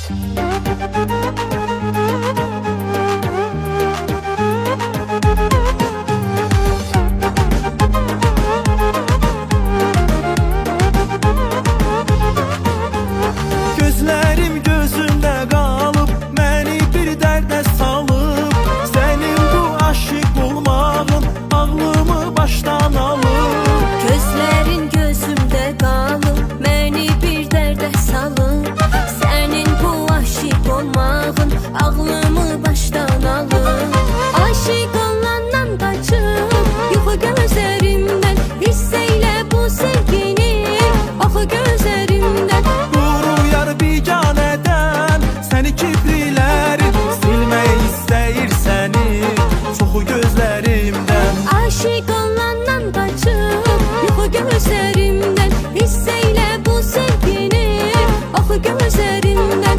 Gözlerim gözünde kalıp beni bir derde salıp, senin bu aşık olmağın ağlımı baştan alır. Gözlerin gözümde kalıp beni bir derde salıp, senin bu aşık olmağın ağlımı baştan alır. Aşık olandan kaçıp yuxu gözlerimden, hisseyle bu sevgini oxu gözlerimden. Quruyar biganədən səni kibrilərin, silmək istəyir səni çoxu gözlərimdən. Aşık olandan kaçıp yuxu gözlerimden, hisseyle bu sevgini oxu gözlerimden.